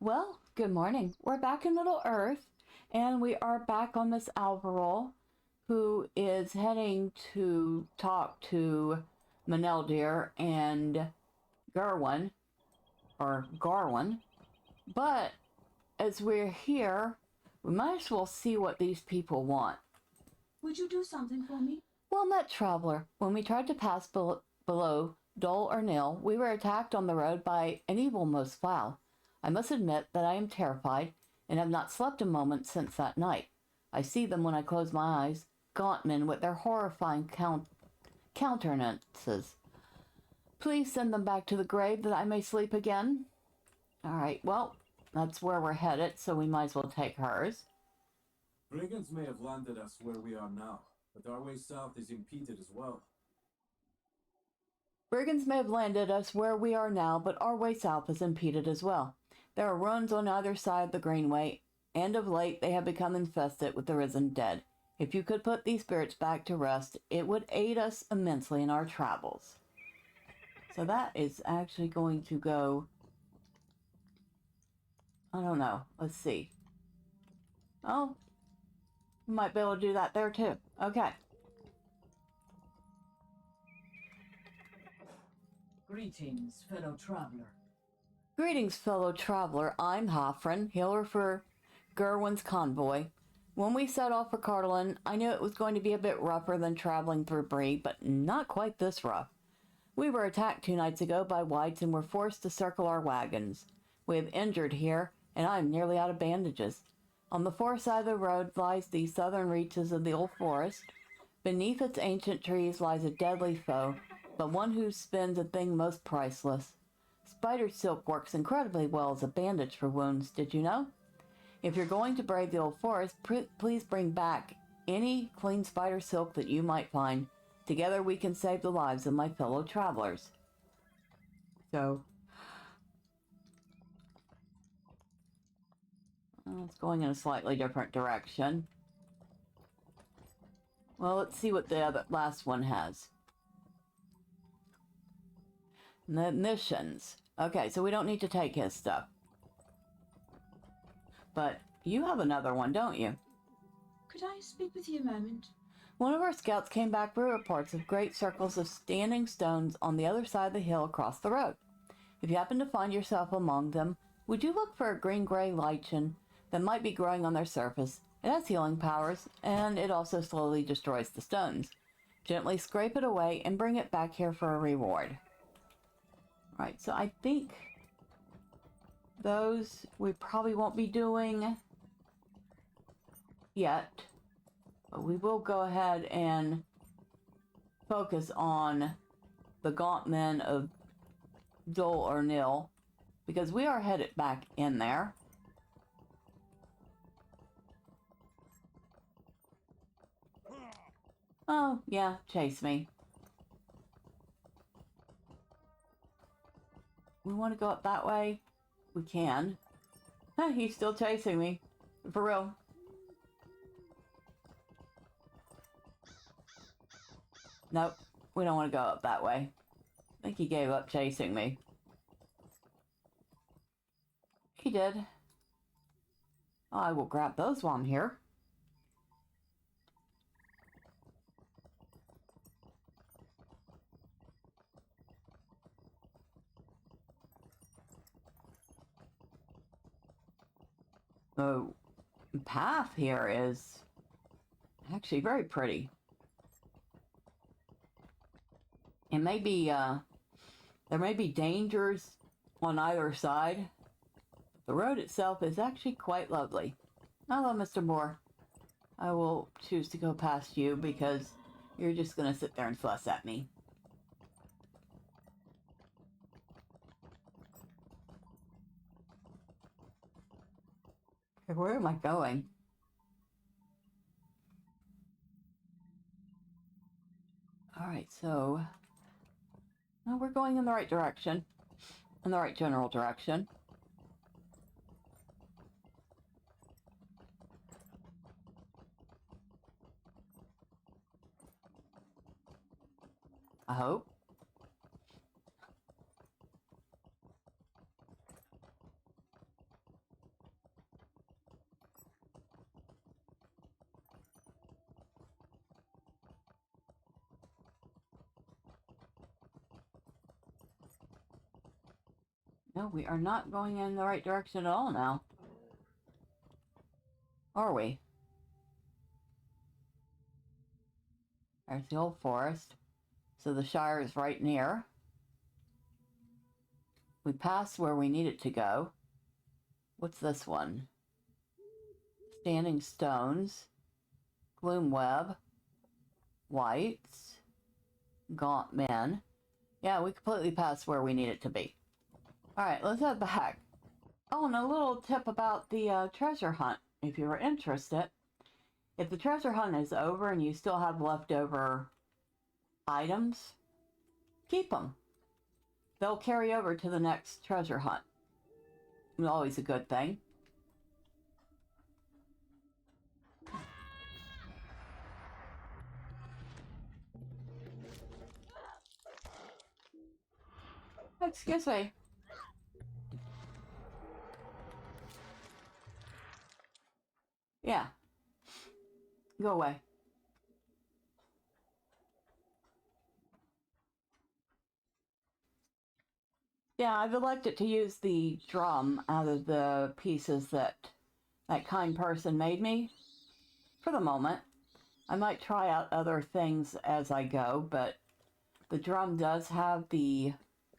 Well, good morning. We're back in Middle Earth, and we are back on Miss Alvaerelle, who is heading to talk to Meneldir and Gorwen, or Gorwen. But as we're here, we might as well see what these people want. Would you do something for me? Well met, traveler. When we tried to pass below Dole or Nil, we were attacked on the road by an evil most foul. I must admit that I am terrified, and have not slept a moment since that night. I see them when I close my eyes, gaunt men with their horrifying countenances. Please send them back to the grave that I may sleep again. All right, well, that's where we're headed, so we might as well take hers. Brigands may have landed us where we are now, but our way south is impeded as well. Brigands may have landed us where we are now, but our way south is impeded as well. There are ruins on either side of the Greenway, and of late they have become infested with the risen dead. If you could put these spirits back to rest, it would aid us immensely in our travels. So that is actually going to go... I don't know. Let's see. Oh, we might be able to do that there too. Okay. Greetings, fellow traveler. Greetings, fellow traveler. I'm Hoffren, healer for Gorwen's convoy. When we set off for Carlin, I knew it was going to be a bit rougher than traveling through Bree, but not quite this rough. We were attacked 2 nights ago by whites and were forced to circle our wagons. We have injured here, and I am nearly out of bandages. On the far side of the road lies the southern reaches of the old forest. Beneath its ancient trees lies a deadly foe, but one who spins a thing most priceless. Spider silk works incredibly well as a bandage for wounds, did you know? If you're going to brave the old forest, please bring back any clean spider silk that you might find. Together we can save the lives of my fellow travelers. So, it's going in a slightly different direction. Well, let's see what the last one has. The missions. Okay, so we don't need to take his stuff. But you have another one, don't you? Could I speak with you a moment? One of our scouts came back with reports of great circles of standing stones on the other side of the hill across the road. If you happen to find yourself among them, would you look for a green-gray lichen that might be growing on their surface? It has healing powers, and it also slowly destroys the stones. Gently scrape it away and bring it back here for a reward. Right, so I think those we probably won't be doing yet. But we will go ahead and focus on the gaunt men of Dole or Nil, because we are headed back in there. Oh, yeah, chase me. We want to go up that way? We can. He's still chasing me. For real. Nope, we don't want to go up that way. I think he gave up chasing me. He did. I will grab those while I'm here. The path here is actually very pretty. It may be, there may be dangers on either side. But the road itself is actually quite lovely. Hello, Mr. Moore. I will choose to go past you because you're just going to sit there and fuss at me. Okay, where am I going? Alright, so... well, we're going in the right direction. In the right general direction. I hope. No, we are not going in the right direction at all now. Are we? There's the old forest. So the Shire is right near. We passed where we needed to go. What's this one? Standing Stones. Gloomweb. Whites. Gaunt Men. Yeah, we completely passed where we needed to be. Alright, let's head back. Oh, and a little tip about the treasure hunt, if you were interested. If the treasure hunt is over and you still have leftover items, keep them. They'll carry over to the next treasure hunt. Always a good thing. Excuse me. Yeah. Go away. Yeah, I've elected to use the drum out of the pieces that kind person made me. For the moment. I might try out other things as I go, but the drum does have the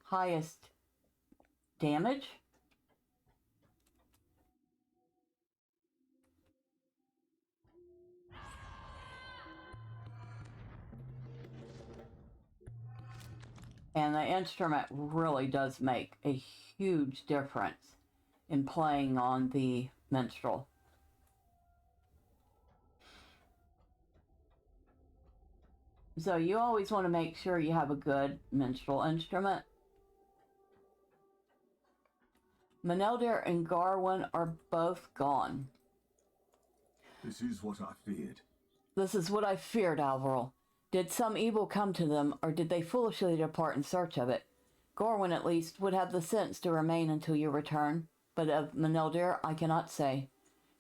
highest damage. And the instrument really does make a huge difference in playing on the minstrel. So you always want to make sure you have a good minstrel instrument. Meneldir and Gorwen are both gone. This is what I feared. This is what I feared, Alvaerelle. Did some evil come to them, or did they foolishly depart in search of it? Gorwen, at least, would have the sense to remain until you return, but of Meneldir I cannot say.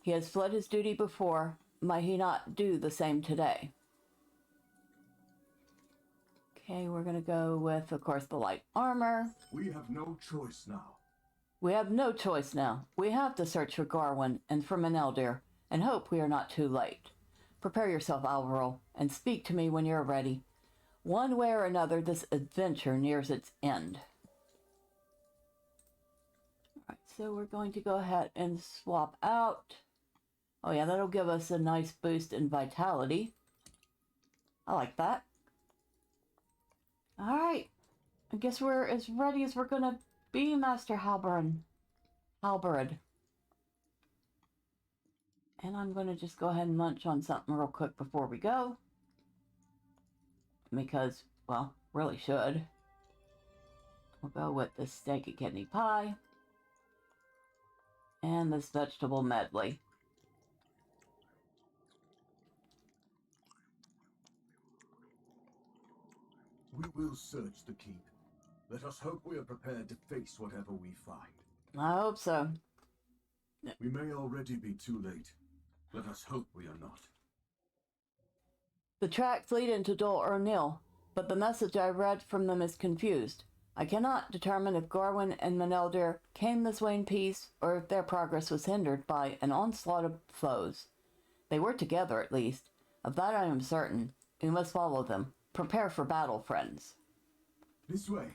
He has fled his duty before. Might he not do the same today? Okay, we're going to go with, of course, the light armor. We have no choice now. We have no choice now. We have to search for Gorwen and for Meneldir, and hope we are not too late. Prepare yourself, Alvaerelle, and speak to me when you're ready. One way or another, this adventure nears its end. Alright, so we're going to go ahead and swap out. Oh yeah, that'll give us a nice boost in vitality. I like that. Alright, I guess we're as ready as we're gonna be, Master Halbarad. And I'm going to just go ahead and munch on something real quick before we go. Because, well, really should. We'll go with this steak and kidney pie. And this vegetable medley. We will search the keep. Let us hope we are prepared to face whatever we find. I hope so. We may already be too late. Let us hope we are not. The tracks lead into Dol Ernil, but the message I read from them is confused. I cannot determine if Gorwen and Meneldir came this way in peace, or if their progress was hindered by an onslaught of foes. They were together, at least. Of that I am certain. We must follow them. Prepare for battle, friends. This way.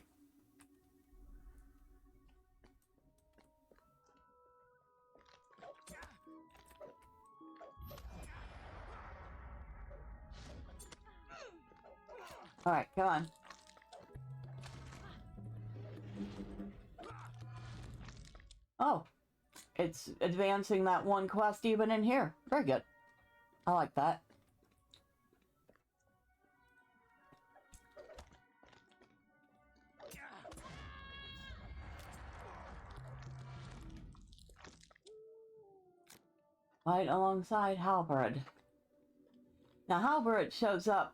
Alright, come on. Oh, it's advancing that one quest even in here. Very good. I like that. Right alongside Halbarad. Now Halbarad shows up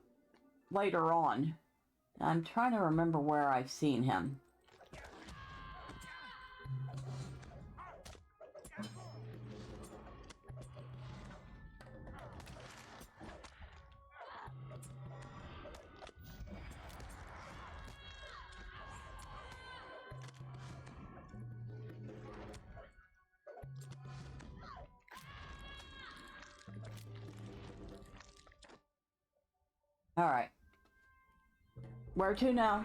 later on. I'm trying to remember where I've seen him. Alright. Where to now?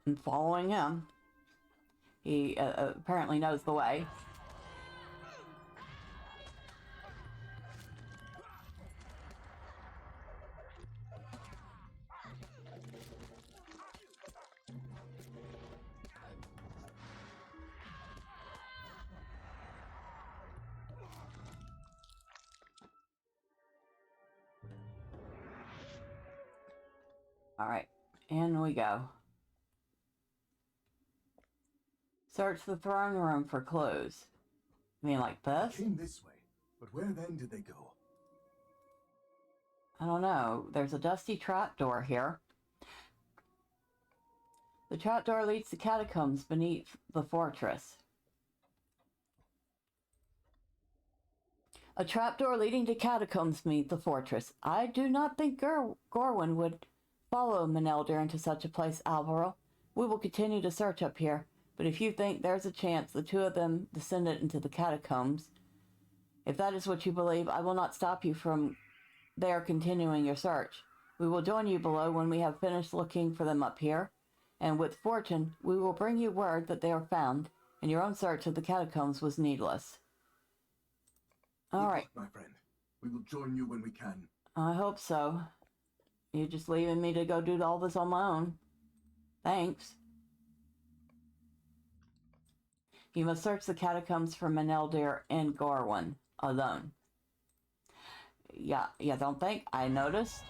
I'm following him. He apparently knows the way. Alright, in we go. Search the throne room for clues. You mean like this? Came this way, but where then did they go? I don't know. There's a dusty trapdoor here. The trapdoor leads to catacombs beneath the fortress. A trapdoor leading to catacombs beneath the fortress. I do not think Gorwen would follow Meneldir into such a place, Alvaerelle. We will continue to search up here, but if you think there's a chance the two of them descended into the catacombs, if that is what you believe, I will not stop you from there continuing your search. We will join you below when we have finished looking for them up here, and with fortune, we will bring you word that they are found, and your own search of the catacombs was needless. All right. Good luck, my friend. We will join you when we can. I hope so. You're just leaving me to go do all this on my own. Thanks. You must search the catacombs for Meneldir and Gorwen alone. Yeah, you don't think I noticed?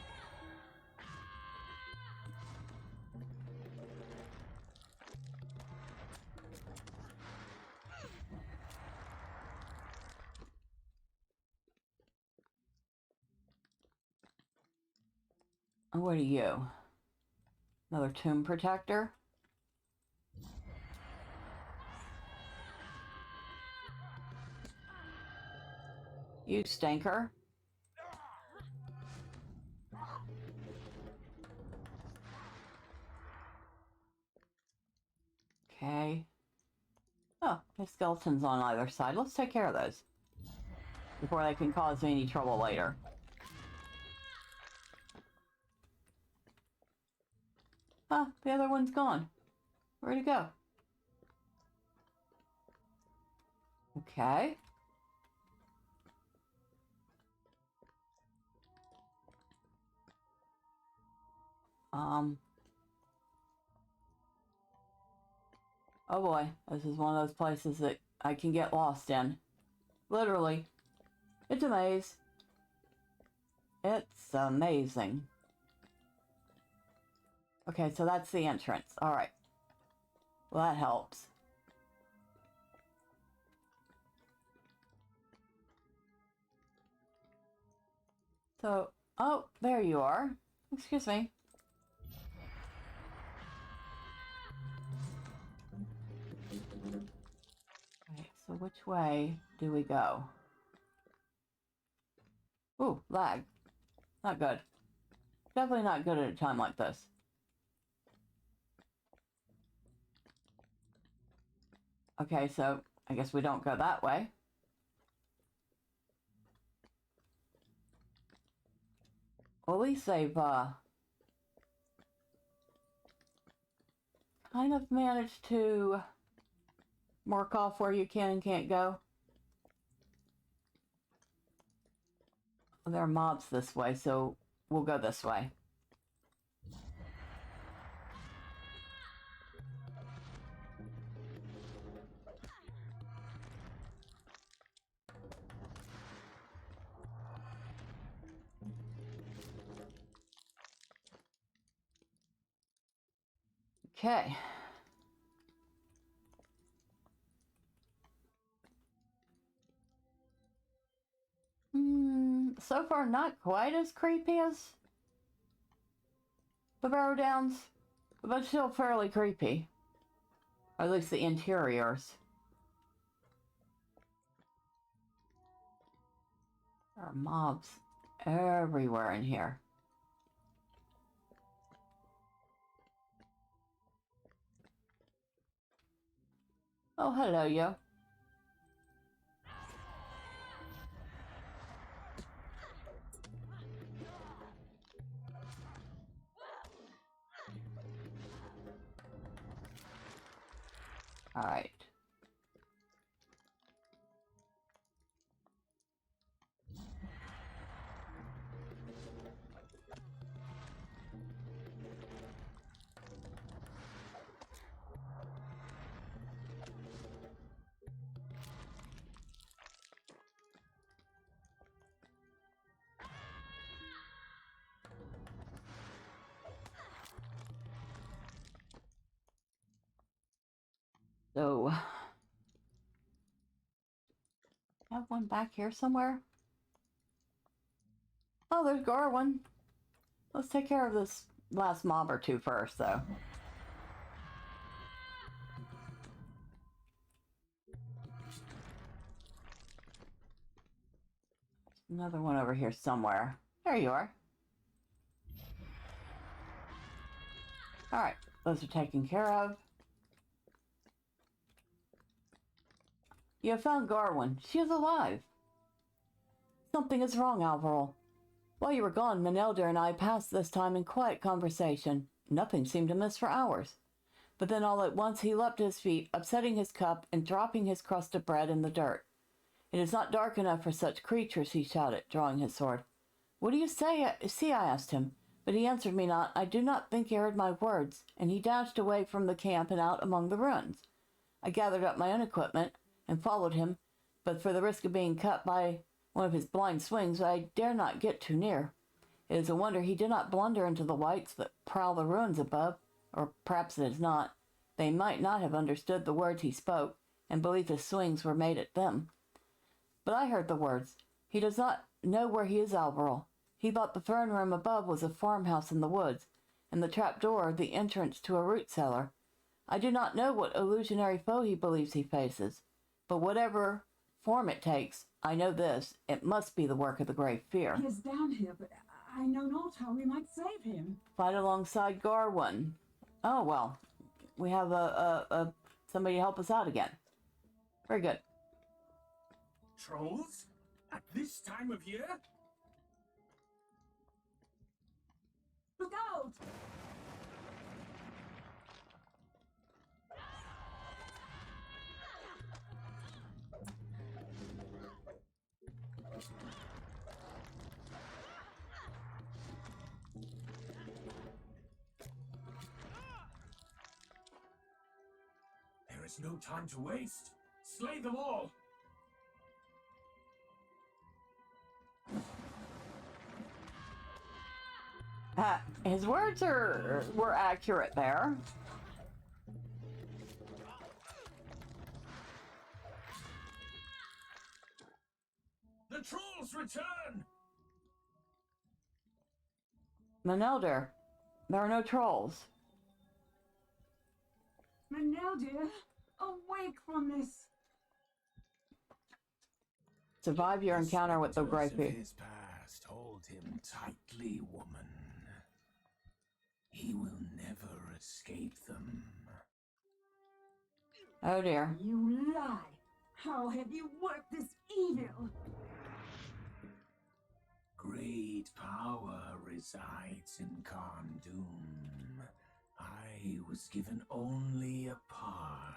What are you? Another tomb protector? You stinker. Okay. Oh, there's skeletons on either side. Let's take care of those before they can cause me any trouble later. Huh, the other one's gone. Where'd it go? Okay. Oh boy, this is one of those places that I can get lost in. Literally. It's a maze. It's amazing. Okay, so that's the entrance. Alright. Well, that helps. So, oh, there you are. Excuse me. Okay, so which way do we go? Ooh, lag. Not good. Definitely not good at a time like this. Okay, so I guess we don't go that way. Well, at least they've kind of managed to mark off where you can and can't go. There are mobs this way, so we'll go this way. Okay. So far not quite as creepy as the Barrow Downs, but still fairly creepy. Or at least the interiors. There are mobs everywhere in here. Oh, hello, yo. Alright. So, have one back here somewhere? Oh, there's Gorwen. Let's take care of this last mob or two first, though. Another one over here somewhere. There you are. Alright, those are taken care of. You have found Gorwen. She is alive. Something is wrong, Alvaerelle. While you were gone, Meneldir and I passed this time in quiet conversation. Nothing seemed amiss for hours. But then all at once he leapt to his feet, upsetting his cup and dropping his crust of bread in the dirt. It is not dark enough for such creatures, he shouted, drawing his sword. What do you see? I asked him. But he answered me not. I do not think he heard my words, and he dashed away from the camp and out among the ruins. I gathered up my own equipment and followed him, but for the risk of being cut by one of his blind swings, I dare not get too near. It is a wonder he did not blunder into the wights that prowl the ruins above, or perhaps it is not. They might not have understood the words he spoke, and believed his swings were made at them. But I heard the words. He does not know where he is, Alvaerelle. He thought the throne room above was a farmhouse in the woods, and the trapdoor the entrance to a root cellar. I do not know what illusionary foe he believes he faces, but whatever form it takes, I know this, it must be the work of the Great Fear. He is down here, but I know not how we might save him. Fight alongside Gorwen. Oh, well, we have somebody to help us out again. Very good. Trolls? At this time of year? Look out! There is no time to waste. Slay them all! His words were accurate there. The trolls return! Meneldir, there are no trolls. Meneldir, awake from this. Survive your encounter with the Great Fear. His past, hold him tightly, woman. He will never escape them. Oh dear. You lie. How have you worked this evil? Great power resides in Kharn-Dûm. I was given only a part.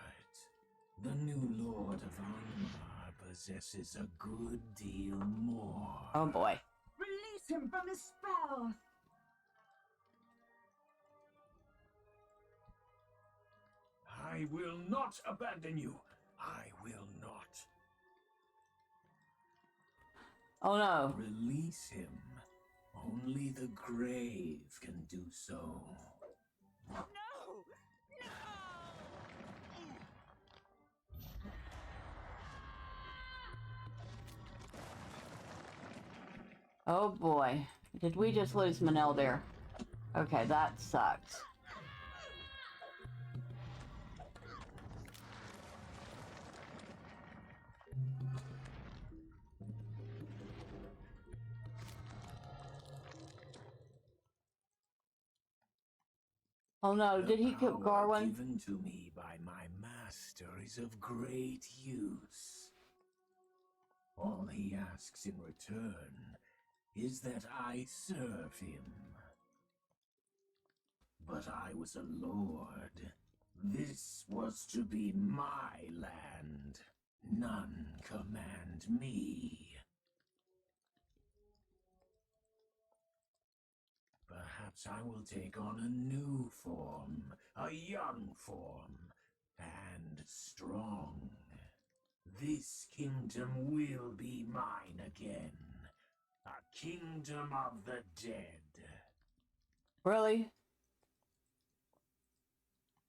The new Lord of Angmar possesses a good deal more. Oh boy. Release him from his spell. I will not abandon you. I will not. Oh no. Release him. Only the grave can do so. No! Oh boy. Did we just lose Meneldir? Okay, that sucks. Oh no, did he kill The power Gorwen? given to me by my master is of great use. All he asks in return is that I serve him. But I was a lord. This was to be my land. None command me. Perhaps I will take on a new form, a young form, and strong. This kingdom will be mine again. A kingdom of the dead. Really?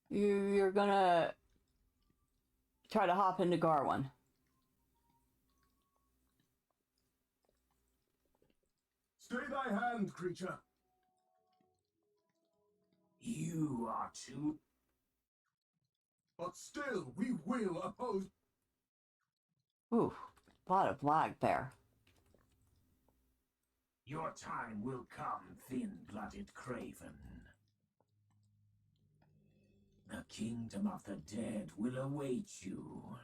You're gonna try to hop into Gorwen? Stay thy hand, creature. You are too... But still, we will oppose. Ooh, a lot of lag there. Your time will come, thin-blooded craven. The kingdom of the dead will await you.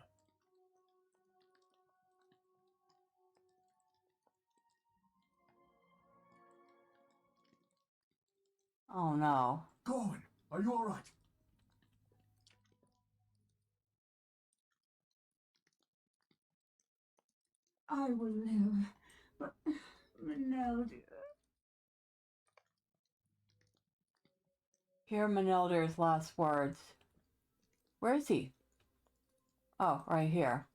Oh no. Gorwen, are you all right? I will live, but Meneldir. Hear Meneldir's last words. Where is he? Oh, right here.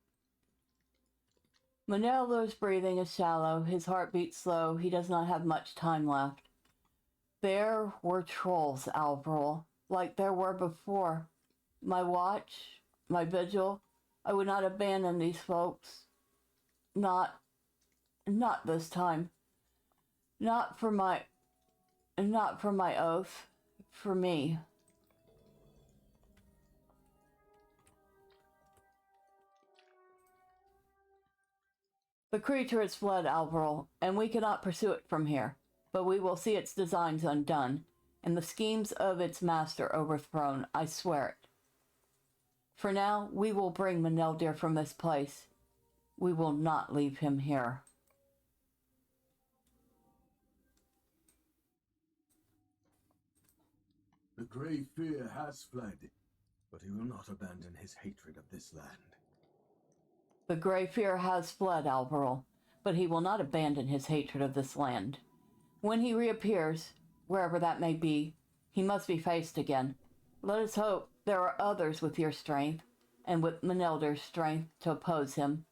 Meneldir's breathing is shallow, his heartbeat slow, he does not have much time left. There were trolls, Alvaerelle, like there were before. My watch, my vigil, I would not abandon these folks. Not this time. Not for my oath. For me. The creature has fled, Alvaerelle, and we cannot pursue it from here. But we will see its designs undone, and the schemes of its master overthrown, I swear it. For now, we will bring Meneldir from this place. We will not leave him here. The Grey Fear has fled, but he will not abandon his hatred of this land. The Grey Fear has fled, Alvaerelle, but he will not abandon his hatred of this land. When he reappears, wherever that may be, he must be faced again. Let us hope there are others with your strength, and with Meneldir's strength to oppose him.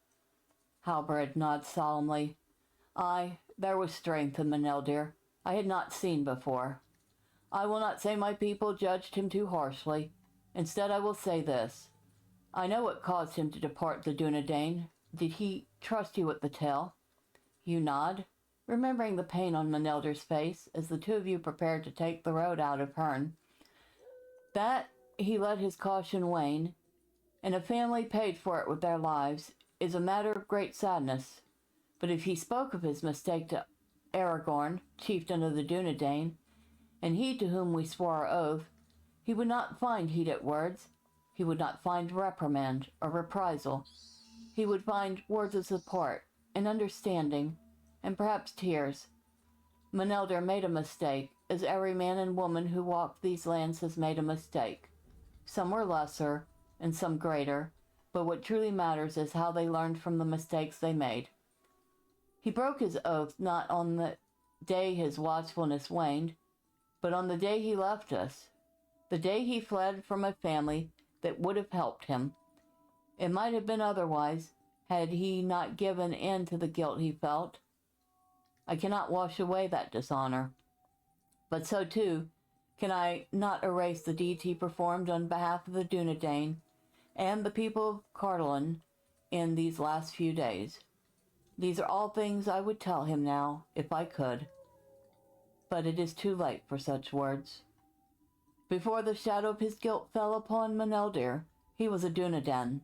Halbarad nods solemnly. Aye, there was strength in Meneldir I had not seen before. I will not say my people judged him too harshly. Instead, I will say this. I know what caused him to depart the Dunedain. Did he trust you with the tale? You nod, remembering the pain on Meneldir's face as the two of you prepared to take the road out of Herne. That he let his caution wane, and a family paid for it with their lives, is a matter of great sadness. But if he spoke of his mistake to Aragorn, chieftain of the Dunedain, and he to whom we swore our oath, he would not find heated words. He would not find reprimand or reprisal. He would find words of support and understanding, and perhaps tears. Meneldir made a mistake, as every man and woman who walked these lands has made a mistake. Some were lesser, and some greater, but what truly matters is how they learned from the mistakes they made. He broke his oath not on the day his watchfulness waned, but on the day he left us, the day he fled from a family that would have helped him. It might have been otherwise, had he not given in to the guilt he felt. I cannot wash away that dishonor, but so too can I not erase the deeds he performed on behalf of the Dunedain and the people of Cardolan in these last few days. These are all things I would tell him now, if I could. But it is too late for such words. Before the shadow of his guilt fell upon Meneldir, he was a Dunedain.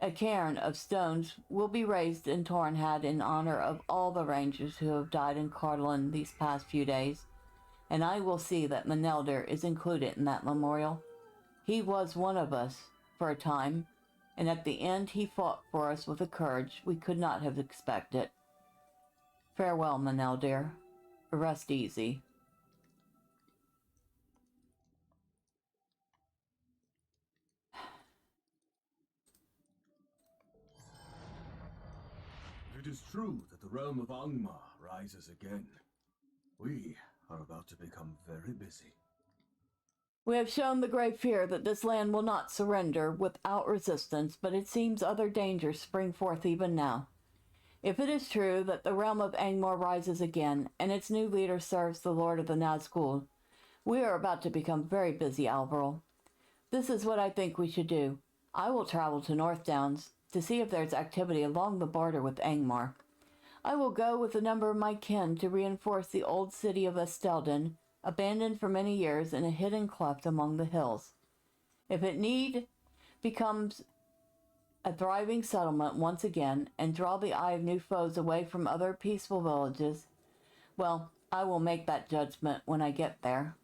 A cairn of stones will be raised in Tornhad in honor of all the rangers who have died in Cardolan these past few days, and I will see that Meneldir is included in that memorial. He was one of us, for a time, and at the end he fought for us with a courage we could not have expected. Farewell, Meneldir. Rest easy. it is true that the realm of Angmar rises again, we are about to become very busy. We have shown the great fear that this land will not surrender without resistance, but it seems other dangers spring forth even now. If it is true that the realm of Angmar rises again, and its new leader serves the Lord of the Nazgul, we are about to become very busy, Alvaerelle. This is what I think we should do. I will travel to North Downs to see if there's activity along the border with Angmar. I will go with a number of my kin to reinforce the old city of Estelden, abandoned for many years in a hidden cleft among the hills. If it need becomes a thriving settlement once again and draw the eye of new foes away from other peaceful villages, well, I will make that judgment when I get there.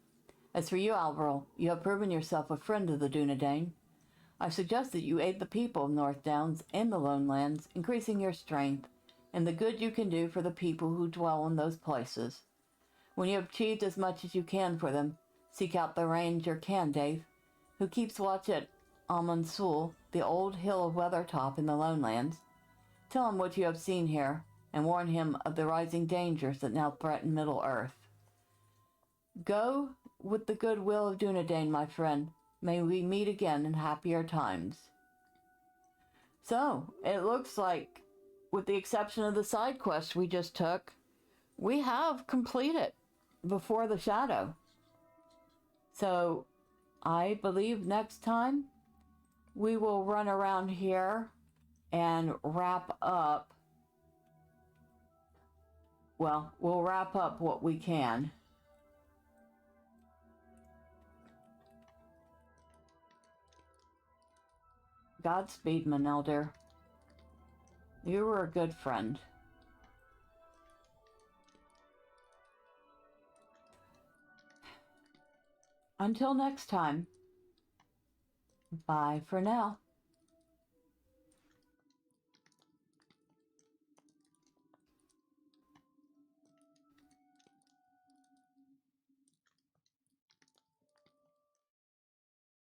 As for you, Alvaerelle, you have proven yourself a friend of the Dunedain. I suggest that you aid the people of North Downs and the Lone Lands, increasing your strength and the good you can do for the people who dwell in those places. When you have achieved as much as you can for them, seek out the ranger Candave, who keeps watch at Amonsul, the old hill of Weathertop in the Lone Lands. Tell him what you have seen here, and warn him of the rising dangers that now threaten Middle-earth. Go with the goodwill of Dunedain, my friend. May we meet again in happier times. So, it looks like, with the exception of the side quest we just took, we have completed Before the Shadow. So, I believe next time we will run around here and wrap up. Well, we'll wrap up what we can. Godspeed, Meneldir. You were a good friend. Until next time, bye for now.